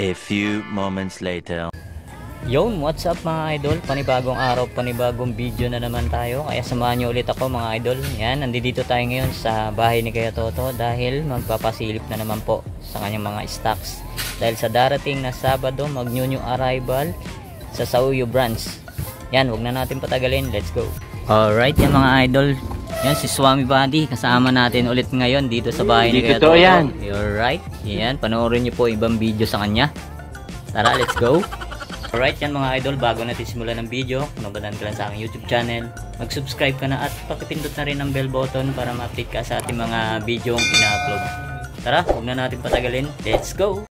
A few moments later. Yon, what's up mga idol? Panibagong araw, panibagong video na naman tayo. Kaya samahan nyo ulit ako mga idol. Yan, nandito tayo ngayon sa bahay ni Kuya Toto dahil magpapasilip na naman po sa kanyang mga stocks. Dahil sa darating na Sabado, mag-new arrival sa Sauyo branch. Yan, wag na natin patagalin. Let's go. Alright, yan mga idol. Yan, si Swami Buddy. Kasama natin ulit ngayon dito sa bahay ni Kuya Toto. Alright, yan. Panoorin nyo po ibang video sa kanya. Tara, let's go. Alright, yan mga idol, bago natin simulan ng video, kung nabalaan ka lang sa aking YouTube channel, mag-subscribe ka na at pakipindot na rin ang bell button para ma-update ka sa ating mga video ina-upload. Tara, huwag na natin patagalin, let's go!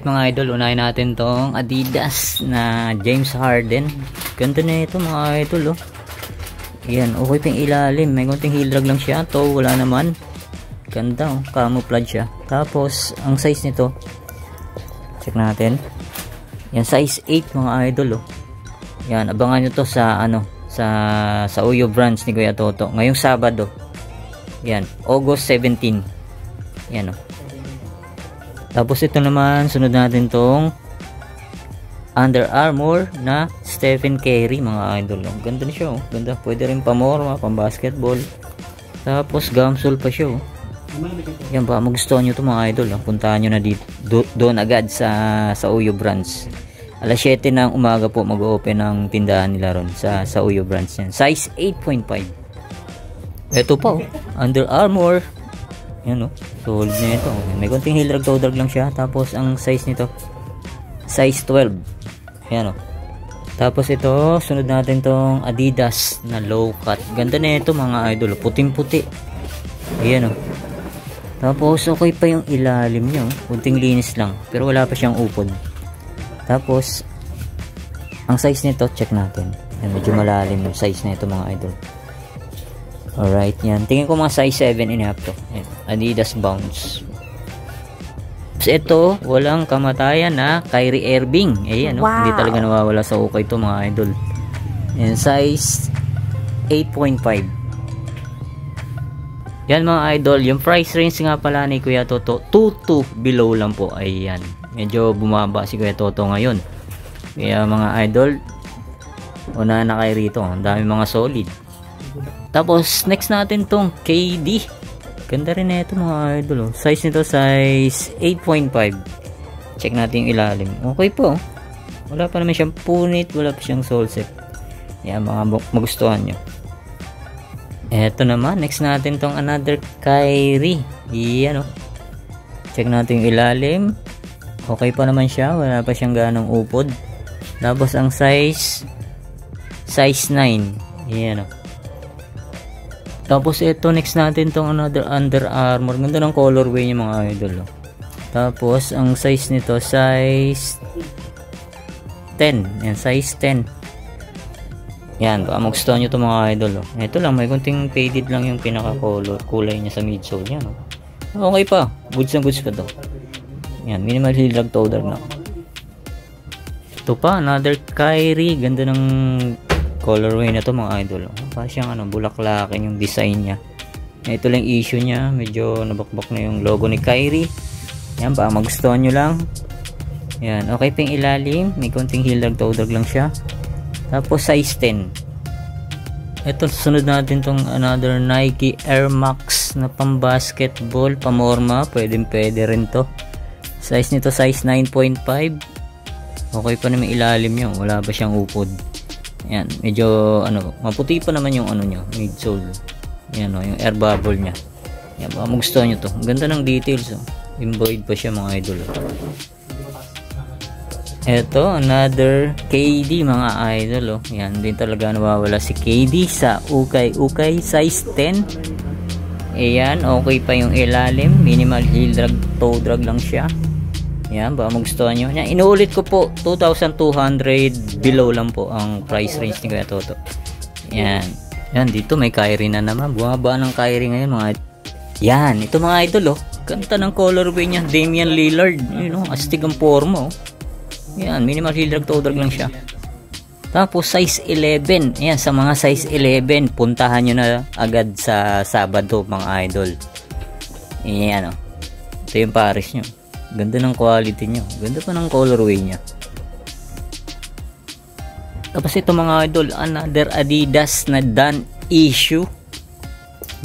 Mga idol, unahin natin tong Adidas na James Harden. Ganda na ito mga idol, oh. Yan, okay pa yung ilalim, may konting heel drag lang siya to, wala naman. Ganda, oh, camouflage siya. Tapos ang size nito, check natin. Yan, size 8 mga idol, oh. Yan, abangan nyo to sa ano, sa Uyo branch ni Kuya Toto ngayong Sabado. Yan, August 17. Yan, oh. Tapos ito naman, sunod natin tong Under Armour na Stephen Curry mga idol. Ganda na siya, oh. Ganda. Pwede rin pamorma, pang basketball. Tapos gamsol pa siya, oh. Yan ba, magustuhan nyo ito mga idol, oh. Puntahan nyo na dito, doon agad sa Uyo branch. Alas 7 ng umaga po mag-open ang tindahan nila ron sa Uyo branch yan. Size 8.5. Ito pa, oh. Under Armour. Yan, oh. Solid na ito. May konting heel drag, toe drag lang siya. Tapos ang size nito, size 12. Yan, oh. Tapos ito, sunod natin tong Adidas na low cut. Ganda na ito mga idol, puting puti. Yan, oh. Tapos okay pa yung ilalim niya, oh. Kunting linis lang, pero wala pa siyang upod. Tapos ang size nito, check natin. Yan, medyo malalim yung size na ito mga idol. Alright, yan. Tingin ko mga size 7.5 to. Yan. Adidas Bounce. Tapos ito, walang kamatayan na Kyrie Irving. Ayan, wow. Hindi talaga nawawala sa ukay ito mga idol. Yan, size 8.5. Yan mga idol. Yung price range nga pala ni Kuya Toto, 2 to below lang po. Ayan. Medyo bumaba si Kuya Toto ngayon. Kaya mga idol, una na kayo rito. Ang dami mga solid. Tapos next natin tong KD. Ganda rin na ito mga idol, oh. Size nito size 8.5. Check natin yung ilalim. Okay po, oh. Wala pa naman siyang punit, wala pa siyang sole set. Yan mga magustuhan nyo. Eto naman, next natin tong another Kyrie. Yan, oh. Check natin yung ilalim. Okay pa naman siya, wala pa siyang ganong upod. Tapos ang size 9. Yan, oh. Tapos ito, next natin tong another Under Armour. Ganda ng colorway niya mga idol, oh. Tapos ang size nito size 10. Yan, size 10. Yan, baka magustuhan nyo ito mga idol, oh. Ito lang, may kunting faded lang yung pinaka kulay niya sa midsole. Yan, oh. Okay pa, goods na goods pa to. Yan, minimal heel drag, toe drag na. Ito pa, another Kyrie. Ganda ng colorway na to mga idol. Parang siyang ano, bulaklakin yung design niya. Ito lang issue niya, medyo nabakbak na yung logo ni Kyrie. Yan, baka magustuhan nyo lang. Yan, okay pa yung ilalim, may konting heel drag toe drag lang siya. Tapos size 10. Ito, sunod natin tong another Nike Air Max na pang basketball, pamorma, pwede rin to. Size nito size 9.5. Okay pa naman ilalim nyo, wala ba siyang upod. Yan, medyo ano, maputi pa naman yung ano nyo, midsole. Yan o, yung air bubble nya. Yan, baka magustuhan nyo to. Ang ganda ng details o. Embroidered pa siya mga idol. Ito, another KD mga idol o. Yan, din talaga nawawala si KD sa ukay size 10. Ayan, okay pa yung ilalim. Minimal heel drag, toe drag lang siya. Yan, baka magustuhan nyo. Yan, inuulit ko po, 2,200 below lang po ang price range ni Kuya Toto. Yan. Yan, dito may Kyrie na naman. Bumaba ng Kyrie ngayon mga idol. Yan, ito mga idol oh. Ganda ng colorway niya. Damian Lillard. You know, astig ang forma oh. Yan, minimal heel drag, toe drag lang siya. Tapos size 11. Yan, sa mga size 11, puntahan nyo na agad sa Sabado mga idol. Yan oh. Ito yung pares nyo. Ganda ng quality nyo. Ganda pa ng colorway nya. Tapos ito mga idol, another Adidas na done issue.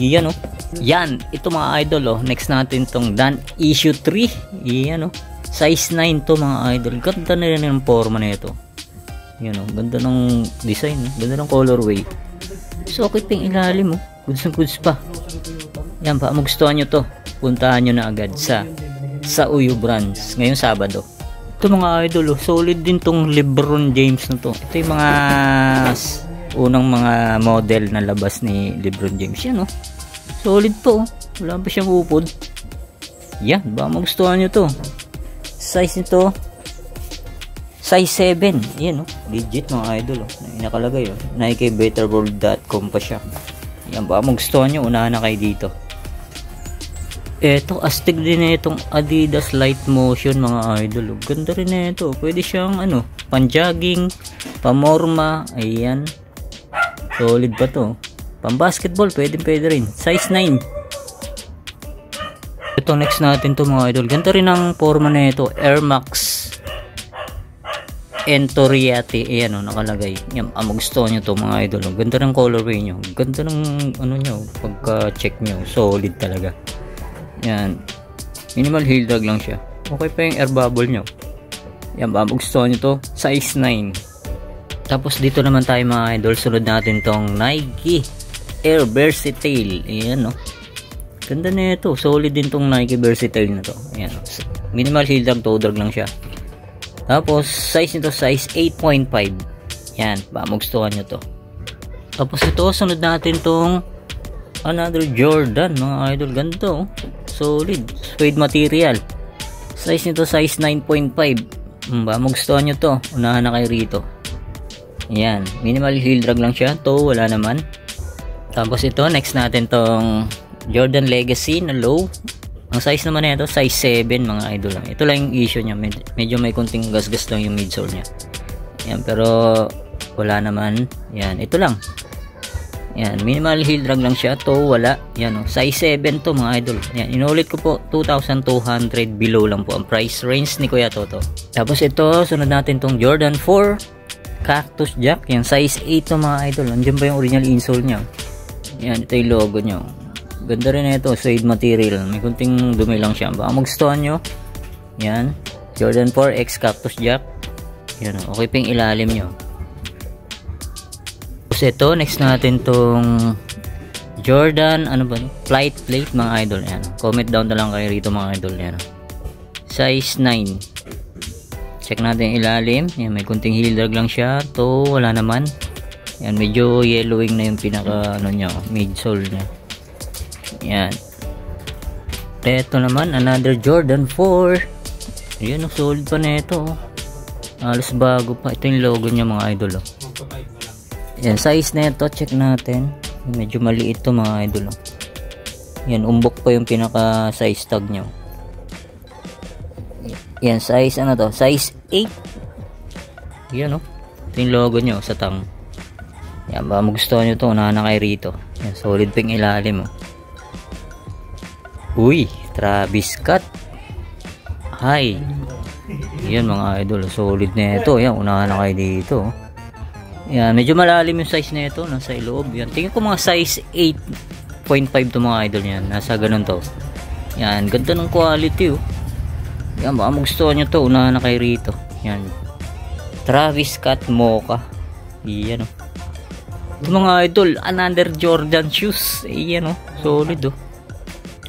Yan oh. Yan, ito mga idol oh. Next natin tong done issue 3. Yan oh. Size 9 to mga idol. Ganda na rin yung forma na ito. Yan oh. Ganda ng design. Ganda ng colorway. So okay pa yung ilalim oh. Goods pa. Yan pa, magustuhan nyo to. Puntahan nyo na agad sa Uyo Brands ngayong Sabado. Ito mga idol, solid din tong LeBron James na to. Ito yung mga unang mga model na labas ni LeBron James. Yan oh. Solid po. Wala pa siyang upod. Yan, baka magustuhan nyo to. Size nito size 7. Yan oh. Legit mga idol oh. Nakalagay oh. NikeBetterWorld.com pa siya. Yan, baka magustuhan nyo. Unahan na kayo dito. Eto, astig din na itong Adidas Light Motion mga idol. Ganda rin na ito. Pwede siyang ano, pan-jogging, pamorma. Ayan. Solid pa to. Pang-basketball, pwede rin. Size 9. Ito, next natin to mga idol. Ganda rin ang forma na ito. Air Max Entoriati. Ayan o, nakalagay. Yan, magustuhan nyo to mga idol. Ganda ng colorway nyo. Ganda ng ano nyo, pagka-check nyo. Solid talaga. Yan, minimal heel drag lang siya. Okay pa yung air bubble nyo. Yan, magustuhan nyo to. Size 9. Tapos dito naman tayo mga idol. Sunod natin tong Nike Air Versatile. Ayan no. Ganda na ito. Solid din tong Nike Versatile na to. Ayan no. Minimal heel drag, toe drag lang siya. Tapos size nito size 8.5. Yan, magustuhan nyo to. Tapos ito, sunod natin tong another Jordan mga idol. Ganito oh. Solid, suede material. Size nito size 9.5. Magustuhan nyo to. Unahan na kayo rito. Ayan, minimal heel drag lang siya. To, wala naman. Tapos ito, next natin tong Jordan Legacy na low. Ang size naman nito size 7 mga idol lang. Ito lang yung issue niya. Medyo may kunting gasgas lang yung midsole niya. Ayan, pero wala naman. Ayan, ito lang. Yan, minimal heel drag lang siya. To, wala. Yan, oh. Size 7 to mga idol. Yan, inulit ko po, 2,200 below lang po ang price range ni Kuya Toto. Tapos ito, sunod natin tong Jordan 4 Cactus Jack. Yan, size 8 to mga idol. Nandiyan ba yung original insole niya? Yan, ito yung logo niya. Ganda rin na ito, suede material. May kunting dumi lang siya. Baka magustuhan nyo. Yan, Jordan 4 X Cactus Jack. Yan, okay pa yung ilalim nyo. Ito, next natin tong Jordan, ano ba? Flight Plate mga idol. Yan. Comment down na lang kayo rito mga idol. Yan. Size 9. Check natin yung ilalim. Yan, may kunting heel drag lang siya. To, wala naman. Yan, medyo yellowing na yung pinaka ano niya, midsole niya. Yan. Ito naman, another Jordan 4. Yan, solid pa na ito. Halos bago pa. Ito yung logo niya mga idol. Yan, size na ito, check natin. Medyo maliit to mga idol. Yan, umbok pa yung pinaka size tag nyo. Yan, size ano to? Size 8. Yan, oh. Ito yung logo nyo sa tang. Yan, baka magustuhan nyo to. Unahan na kayo rito. Yan, solid ping ilalim, oh. Uy, Travis Scott. Hi. Yan mga idol, solid na ito. Yan, unahan na kayo dito. Yan, medyo malalim yung size na ito, nasa iloob. Yan, tingin ko mga size 8.5 to mga idol yan. Nasa ganun to. Yan, ganda ng quality oh. Yan, baka magustuhan nyo to, unahan na kayo rito. Yan, Travis Scott Mocha. Yan oh. Ito mga idol, another Jordan shoes. Yan oh, solid oh.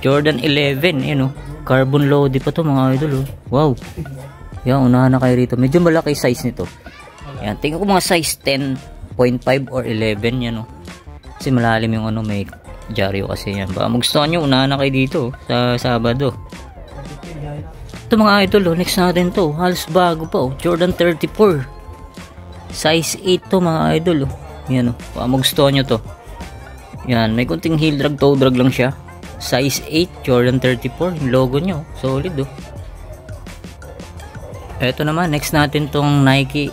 Jordan 11, yan oh. Carbon loaded pa to mga idol oh. Wow. Yan, unahan na kayo rito. Medyo malaki size nito. Yan, tingin ko mga size 10.5 or 11 yan oh. Kasi malalim yung ano, may dyaryo kasi yan. Baka magustuhan nyo, unahan na kayo dito sa Sabado. Ito mga idol oh, next natin to. Halos bago pa oh. Jordan 34. Size 8 to mga idol oh. Yan oh, baka magustuhan nyo to. Yan, may kunting heel drag, toe drag lang siya. Size 8, Jordan 34. Yung logo nyo, solid oh. Eto naman, next natin tong Nike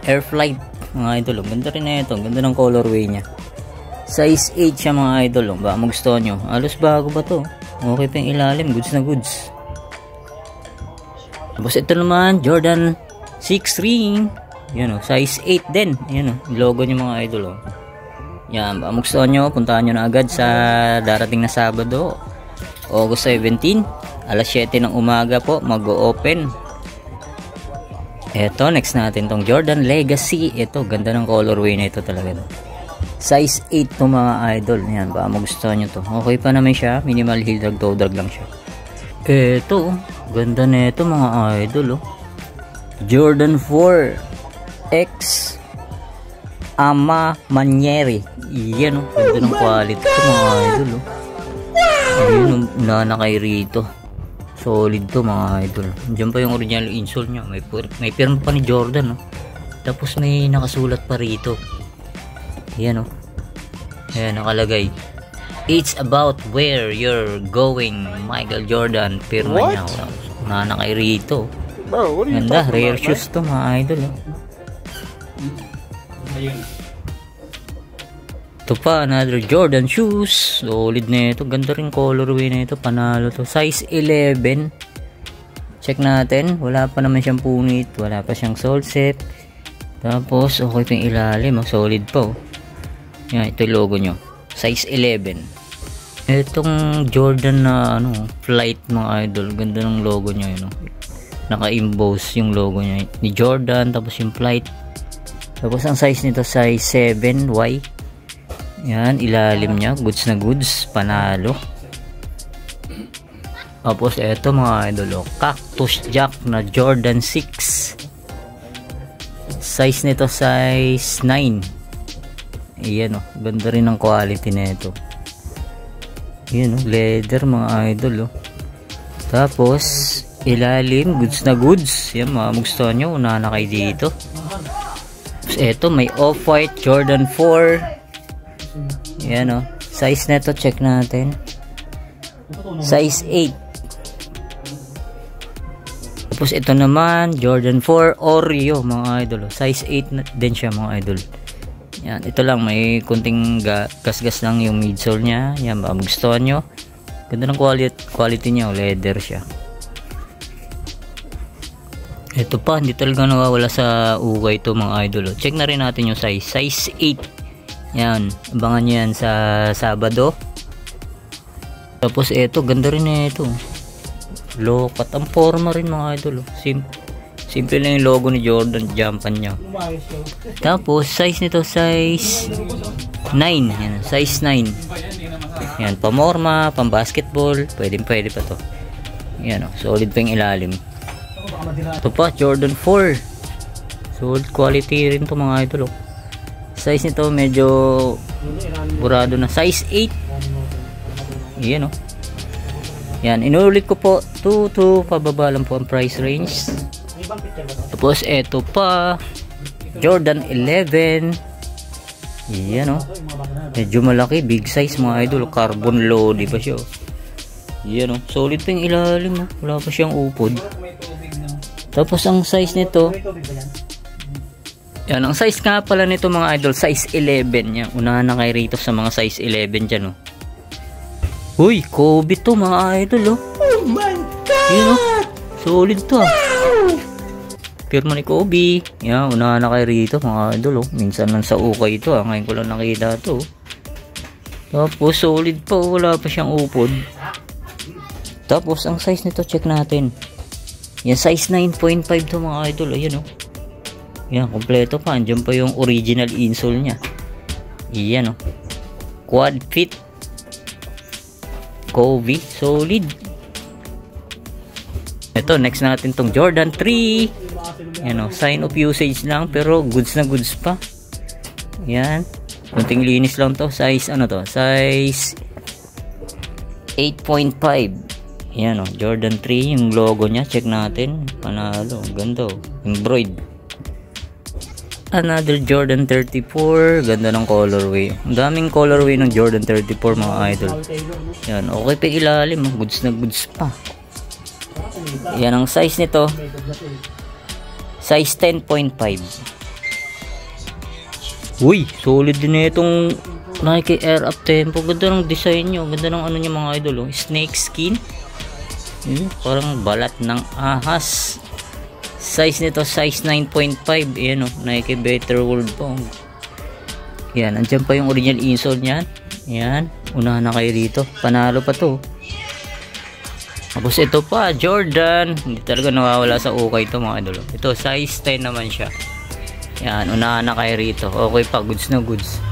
Air Flight mga idol. Ganda rin na ito, ganda ng colorway nya. Size 8 siya mga idol. Baka magustuhan nyo, halos bago ba to. Okay pa yung ilalim, goods na goods. Tapos ito naman, Jordan 6 ring. Yan o, size 8 din. Yan o, logo nyo mga idol o. Yan, baka magustuhan nyo, puntahan nyo na agad sa darating na Sabado, August 17, alas 7 ng umaga po, mag-o-open. Eto, next natin tong Jordan Legacy. Ito, ganda ng colorway na ito talaga. Size 8 to mga idol. Yan, baka magustuhan nyo to. Okay pa naman siya, minimal heel drag, toe drag lang siya. Eto, ganda na ito mga idol oh. Jordan 4 X Ama Manieri. Yan oh, ganda ng quality ito mga idol oh. Ayun, unahan na kayo rito. Solid to mga idol. Diyan pa yung original insole nya. May firma pa ni Jordan oh. Tapos may nakasulat pa rito. Yan oh. Ayan, nakalagay, "It's about where you're going, Michael Jordan." Firma niya. Unahan na kayo rito. Bro, what are you ganda, talking rare about, shoes to mga idol oh. Ito pa, another Jordan shoes. Solid na ito. Ganda rin colorway na ito. Panalo to. Size 11. Check natin. Wala pa naman siyang punit. Wala pa siyang sole set. Tapos, okay pa yung ilalim. Solid pa oh. Yan, ito yung logo nyo. Size 11. Itong Jordan na ano, Flight mga idol. Ganda ng logo nyo yun oh. Naka-emboss yung logo nyo ni Jordan. Tapos yung Flight. Tapos ang size nito size 7Y. Yan, ilalim nya, goods na goods, panalo. Tapos eto mga idol, Cactus Jack na Jordan 6. Size nito size 9. Ayan oh, ganda rin ang quality nito. Ayan oh, leather mga idol oh. Tapos ilalim, goods na goods. Yan, mga magustuhan nyo, unahan na kayo dito. Tapos eto, may off-white Jordan 4. Yan o, size neto check natin, size 8. Tapos ito naman Jordan 4 Oreo mga idol, size 8 din siya mga idol. Yan, ito lang, may kunting gas-gas lang yung midsole nya. Yan, baka magustuhan nyo. Ganda ng quality nya, leather siya. Ito pa, hindi talaga nawawala sa ukay ito mga idol. Check na rin natin yung size 8. Yan, abangan nyo yan sa Sabado. Tapos ito, ganda rin na ito. Lokat, ang forma rin mga idol. Simple lang yung logo ni Jordan, jampan nya. Tapos size nito size 9. Yan, size 9. Yan, pamorma, pang basketball, pwede pa to. Yan oh, solid pa yung ilalim. Ito pa, Jordan 4. Solid quality rin to mga idol oh. Size nito medyo burado na, size 8. Yan oh. Yan, inulit ko po 2 pababa lang po ang price range. Tapos eto pa, Jordan 11. Yan oh. Medyo malaki, big size mga idol, carbon load pa siya oh. Yan oh, solid pa yung ilalim oh. Wala pa siyang upod. Tapos ang size nito, yan, ang size nga pala nito mga idol, size 11 yan. Unahan na kayo rito sa mga size 11 dyan oh. Uy, Kobe to mga idol, oh. Oh my God! Yun, oh. Solid to, ah. Pirma ni Kobe. Yan, unahan na kayo rito mga idol, oh. Minsan lang sa ukay ito, ah. Ngayon ko lang nakita to. Tapos, solid pa, oh. Wala pa siyang upod. Tapos, ang size nito, check natin. Yan, size 9.5 to mga idol. Ayan, oh. Yan, kompleto pa. Andiyan pa yung original insole niya. Yan, oh. Quad fit. Kobe, solid. Ito, next natin tong Jordan 3. Yan, oh. Sign of usage lang, pero goods na goods pa. Yan. Kunting linis lang to. Size, ano to? Size 8.5. Yan, oh. Jordan 3. Yung logo niya. Check natin. Panalo. Ganda, oh. Embroid. Another Jordan 34. Ganda ng colorway. Ang daming colorway ng Jordan 34 mga idol. Yan. Okay pa ilalim. Goods na goods pa. Yan ang size nito. Size 10.5. Uy, solid din na itong Nike Air Up Tempo. Ganda ng design nyo. Ganda ng ano niya mga idol. Oh. Snake skin. Parang balat ng ahas. Size nito, size 9.5. Ayan, oh. Nike Better World po. Yan, andyan pa yung original insole niyan. Yan, unahan na kayo dito. Panalo pa to. Tapos ito pa, Jordan. Hindi talaga nawawala sa ukay ito mga idol. Ito, size 10 naman siya. Yan, unahan na kayo rito. Okay pa, goods na goods.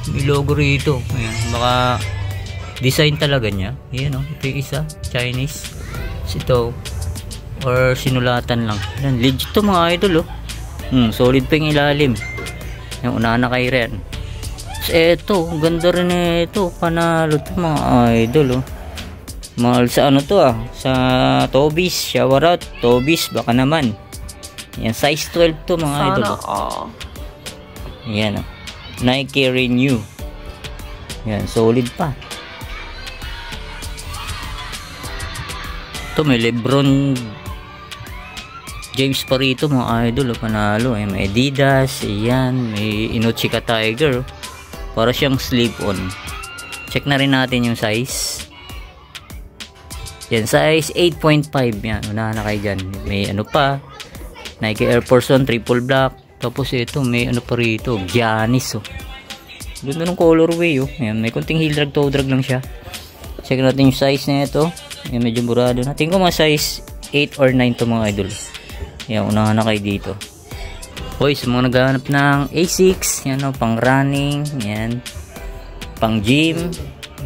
May logo rito. Ayan, baka design talaga niya. Ayan, oh. Ito yung isa, Chinese. Ito, or sinulatan lang. Yan, legit to mga idol, oh. Solid pa yung ilalim. Yung unahan na kayo rin. So, eto, ganda rin ito. Panalo to mga idol, oh. Mahal sa ano to, ah. Sa Tobis. Shower out. Tobis, baka naman. Yan, size 12 to mga idol, oh. Yan, oh. Nike Renew. Yan, solid pa. Ito, may Lebron James pa rito mga idol, oh. Panalo. May Adidas. Ayan, may Inuchika Tiger. Para siyang slip-on. Check na rin natin yung size. Yan, size 8.5. Yan, unahan na kayo dyan. May ano pa, Nike Air Force 1 triple black. Tapos ito, may ano pa rito, Giannis, oh. Ganda ng colorway, oh. Yan, may kunting heel drag, toe drag lang siya. Check natin yung size na ito. Yan, medyo burado na. Tingin ko mga size 8 or 9 to mga idol. Yan, unahan na kayo dito. Hoy, sa mga naghahanap ng A6, yan, oh, pang running, yan, pang gym.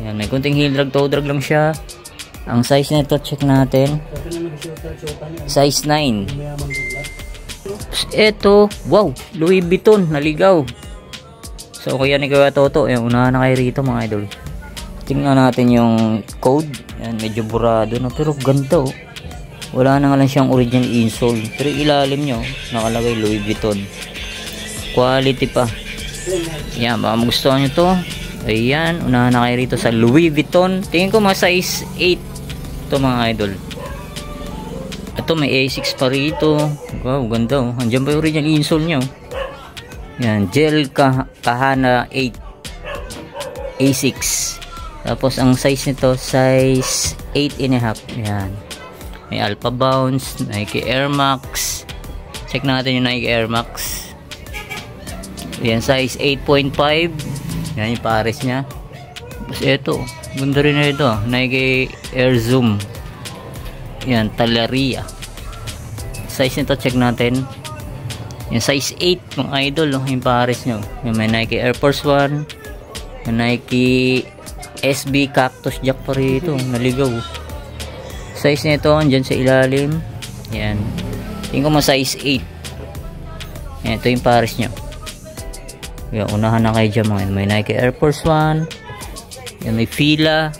Yan, may kunting heel drag, toe drag lang siya. Ang size na ito, check natin. Size 9. Ito, wow, Louis Vuitton, naligaw. So, kaya ni Kuya Toto, yan, unahan na kayo rito mga idol. Tingnan natin yung code. Yan, medyo burado na, pero ganda, oh. Wala na nga lang siyang original insole. Pero ilalim nyo, nakalagay Louis Vuitton. Quality pa. Yan, baka magustuhan nyo to. Ayan, unahan na kayo rito sa Louis Vuitton. Tingin ko mga size 8 ito mga idol. Ito, may A6 pa rito. Wow, ganda, oh. Andiyan pa yung original insole nyo. Yan, Gel Kahana 8 A6. Tapos ang size nito, size 8.5. Yan. May Alpha Bounce, Nike Air Max. Check natin yung Nike Air Max. Yan, size 8.5. Yan yung pares niya. Tapos ito, ganda rin na ito, Nike Air Zoom. Yan, Talaria. Size nito, check natin. Yan, size 8 mga idol, oh, yung pares nyo. Yan, may Nike Air Force 1. May Nike SB Cactus Jack pa rito, naligaw. Size nito, andyan sa ilalim. Yan, tingin ko mo size 8. Yan, ito yung pares nyo. Yan, unahan na kayo dyan mga. May Nike Air Force 1. Yan, may Fila.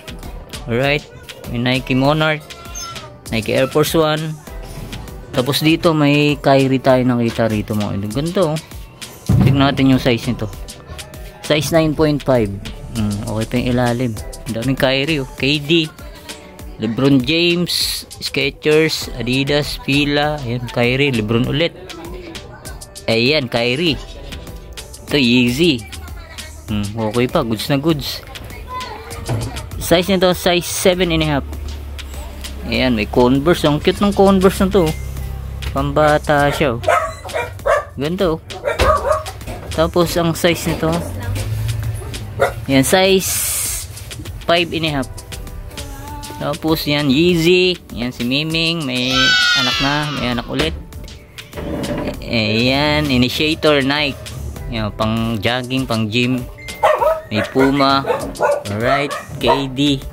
Alright, may Nike Monarch, Nike Air Force 1. Tapos dito may Kyrie tayo nakita rito mga. Ganda, oh. Tignan natin yung size nito. Size 9.5. Okay pa yung ilalim. Ang daming Kyrie, oh. KD, Lebron James, Skechers, Adidas, Fila. Ayan, Kyrie, Lebron ulit. Ayan, Kyrie. Ito, Yeezy. Okay pa, goods na goods. Size nito, size 7.5. Ayan, may Converse. Ang cute ng Converse na to. Pambata siya. Ganito. Tapos ang size nito, yan, size 5.5. Tapos yan, Yeezy. Yan si Miming, may anak na, may anak ulit. Ayan, Initiator Nike. Yan, pang jogging, pang gym. May Puma. Alright, KD,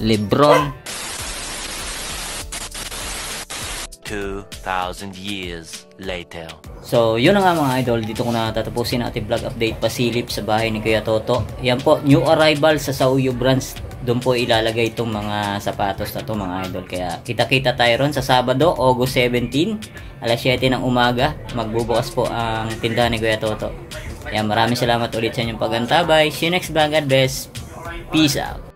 Lebron. 2,000 years later. So, yun na nga mga idol. Dito ko na tatapusin natin vlog update pasilip sa bahay ni Kuya Toto. Yan po, new arrival sa Sauyo Brands. Doon po ilalagay itong mga sapatos na to mga idol. Kaya kita-kita tayo ron sa Sabado, August 17, alas 7 ng umaga. Magbubukas po ang tindahan ni Kuya Toto. Yan, maraming salamat ulit sa inyong pagantabay. See you next vlog. God bless. Peace out.